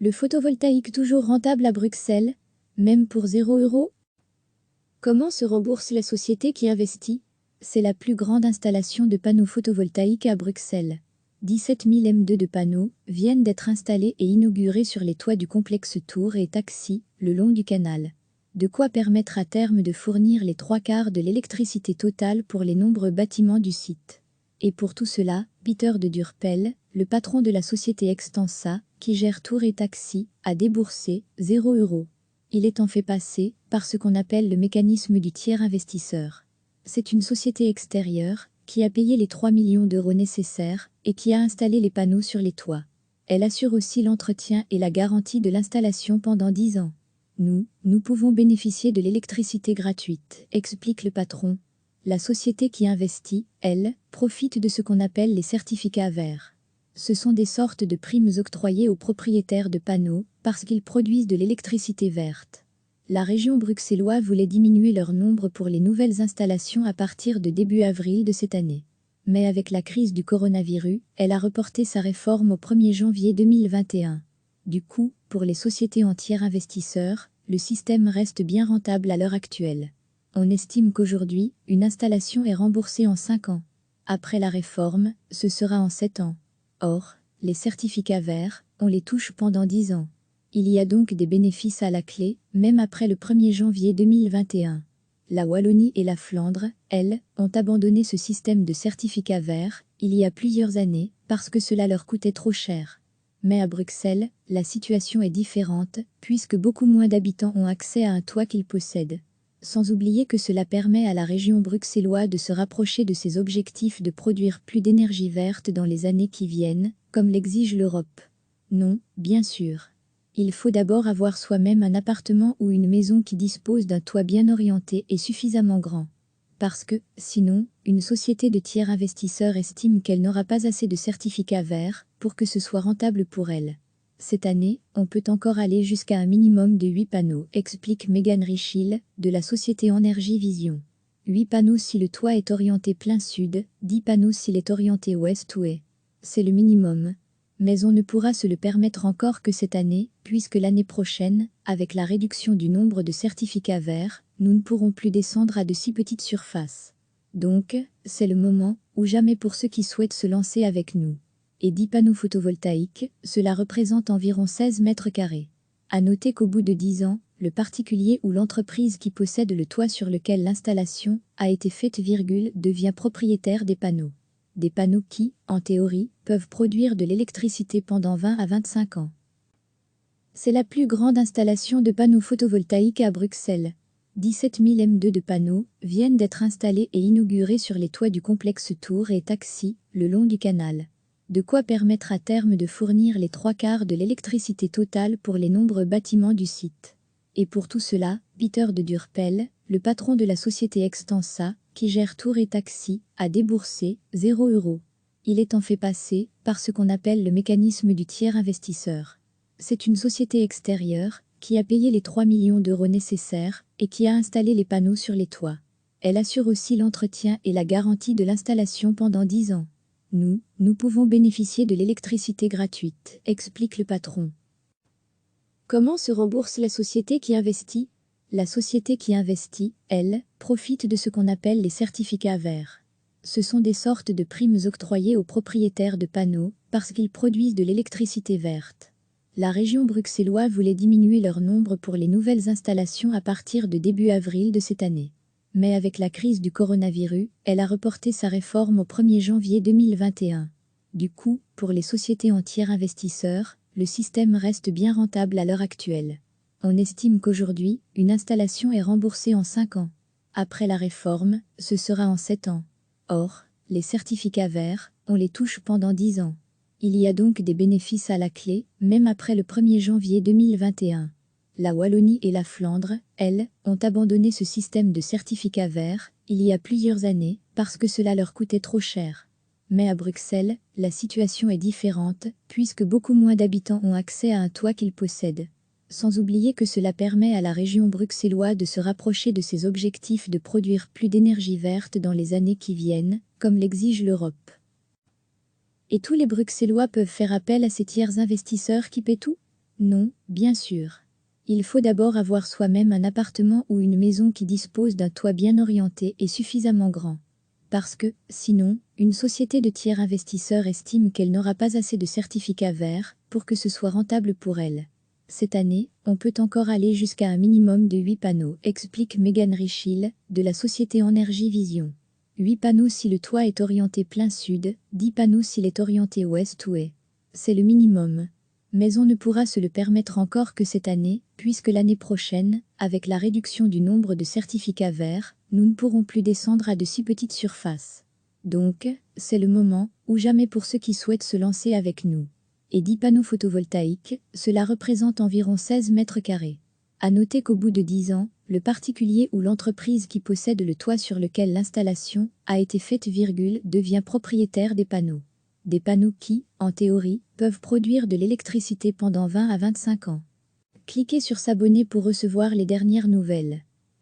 Le photovoltaïque toujours rentable à Bruxelles, même pour 0 €? Comment se rembourse la société qui investit? C'est la plus grande installation de panneaux photovoltaïques à Bruxelles. 17 000 M2 de panneaux viennent d'être installés et inaugurés sur les toits du complexe Tour et Taxi, le long du canal. De quoi permettre à terme de fournir les 3/4 de l'électricité totale pour les nombreux bâtiments du site. Et pour tout cela, Peter de Durpel, le patron de la société Extensa, qui gère Tour et Taxi, a déboursé 0 €. Il est en fait passé par ce qu'on appelle le mécanisme du tiers investisseur. C'est une société extérieure qui a payé les 3 millions d'euros nécessaires et qui a installé les panneaux sur les toits. Elle assure aussi l'entretien et la garantie de l'installation pendant 10 ans. Nous pouvons bénéficier de l'électricité gratuite, explique le patron. La société qui investit, elle, profite de ce qu'on appelle les certificats verts. Ce sont des sortes de primes octroyées aux propriétaires de panneaux parce qu'ils produisent de l'électricité verte. La région bruxelloise voulait diminuer leur nombre pour les nouvelles installations à partir de début avril de cette année. Mais avec la crise du coronavirus, elle a reporté sa réforme au 1er janvier 2021. Du coup, pour les sociétés entières investisseurs, le système reste bien rentable à l'heure actuelle. On estime qu'aujourd'hui, une installation est remboursée en 5 ans. Après la réforme, ce sera en 7 ans. Or, les certificats verts, on les touche pendant 10 ans. Il y a donc des bénéfices à la clé, même après le 1er janvier 2021. La Wallonie et la Flandre, elles, ont abandonné ce système de certificats verts il y a plusieurs années parce que cela leur coûtait trop cher. Mais à Bruxelles, la situation est différente puisque beaucoup moins d'habitants ont accès à un toit qu'ils possèdent. Sans oublier que cela permet à la région bruxelloise de se rapprocher de ses objectifs de produire plus d'énergie verte dans les années qui viennent, comme l'exige l'Europe. Non, bien sûr. Il faut d'abord avoir soi-même un appartement ou une maison qui dispose d'un toit bien orienté et suffisamment grand. Parce que, sinon, une société de tiers investisseurs estime qu'elle n'aura pas assez de certificats verts pour que ce soit rentable pour elle. Cette année, on peut encore aller jusqu'à un minimum de 8 panneaux, explique Megan Richil, de la société Energy Vision. 8 panneaux si le toit est orienté plein sud, 10 panneaux s'il est orienté ouest-ouest. C'est le minimum. Mais on ne pourra se le permettre encore que cette année, puisque l'année prochaine, avec la réduction du nombre de certificats verts, nous ne pourrons plus descendre à de si petites surfaces. Donc, c'est le moment ou jamais pour ceux qui souhaitent se lancer avec nous. Et 10 panneaux photovoltaïques, cela représente environ 16 mètres carrés. À noter qu'au bout de 10 ans, le particulier ou l'entreprise qui possède le toit sur lequel l'installation a été faite, devient propriétaire des panneaux. Des panneaux qui, en théorie, peuvent produire de l'électricité pendant 20 à 25 ans. C'est la plus grande installation de panneaux photovoltaïques à Bruxelles. 17 000 M2 de panneaux viennent d'être installés et inaugurés sur les toits du complexe Tour et Taxi, le long du canal. De quoi permettre à terme de fournir les 3/4 de l'électricité totale pour les nombreux bâtiments du site. Et pour tout cela, Peter de Durpel, le patron de la société Extensa, qui gère Tour et Taxi, a déboursé 0 €. Il est en fait passé par ce qu'on appelle le mécanisme du tiers investisseur. C'est une société extérieure qui a payé les 3 millions d'euros nécessaires et qui a installé les panneaux sur les toits. Elle assure aussi l'entretien et la garantie de l'installation pendant 10 ans. Nous pouvons bénéficier de l'électricité gratuite, explique le patron. Comment se rembourse la société qui investit? La société qui investit, elle, profite de ce qu'on appelle les certificats verts. Ce sont des sortes de primes octroyées aux propriétaires de panneaux parce qu'ils produisent de l'électricité verte. La région bruxelloise voulait diminuer leur nombre pour les nouvelles installations à partir de début avril de cette année. Mais avec la crise du coronavirus, elle a reporté sa réforme au 1er janvier 2021. Du coup, pour les sociétés entières investisseurs, le système reste bien rentable à l'heure actuelle. On estime qu'aujourd'hui, une installation est remboursée en 5 ans. Après la réforme, ce sera en 7 ans. Or, les certificats verts, on les touche pendant 10 ans. Il y a donc des bénéfices à la clé, même après le 1er janvier 2021. La Wallonie et la Flandre, elles, ont abandonné ce système de certificats verts il y a plusieurs années parce que cela leur coûtait trop cher. Mais à Bruxelles, la situation est différente puisque beaucoup moins d'habitants ont accès à un toit qu'ils possèdent. Sans oublier que cela permet à la région bruxelloise de se rapprocher de ses objectifs de produire plus d'énergie verte dans les années qui viennent, comme l'exige l'Europe. Et tous les Bruxellois peuvent faire appel à ces tiers investisseurs qui paient tout? Non, bien sûr. Il faut d'abord avoir soi-même un appartement ou une maison qui dispose d'un toit bien orienté et suffisamment grand. Parce que, sinon, une société de tiers investisseurs estime qu'elle n'aura pas assez de certificats verts pour que ce soit rentable pour elle. Cette année, on peut encore aller jusqu'à un minimum de 8 panneaux, explique Megan Richil, de la société Energy Vision. 8 panneaux si le toit est orienté plein sud, 10 panneaux s'il est orienté ouest ou est. C'est le minimum. Mais on ne pourra se le permettre encore que cette année, puisque l'année prochaine, avec la réduction du nombre de certificats verts, nous ne pourrons plus descendre à de si petites surfaces. Donc, c'est le moment, ou jamais pour ceux qui souhaitent se lancer avec nous. Et 10 panneaux photovoltaïques, cela représente environ 16 mètres carrés. À noter qu'au bout de 10 ans, le particulier ou l'entreprise qui possède le toit sur lequel l'installation a été faite, devient propriétaire des panneaux. Des panneaux qui, en théorie, peuvent produire de l'électricité pendant 20 à 25 ans. Cliquez sur s'abonner pour recevoir les dernières nouvelles.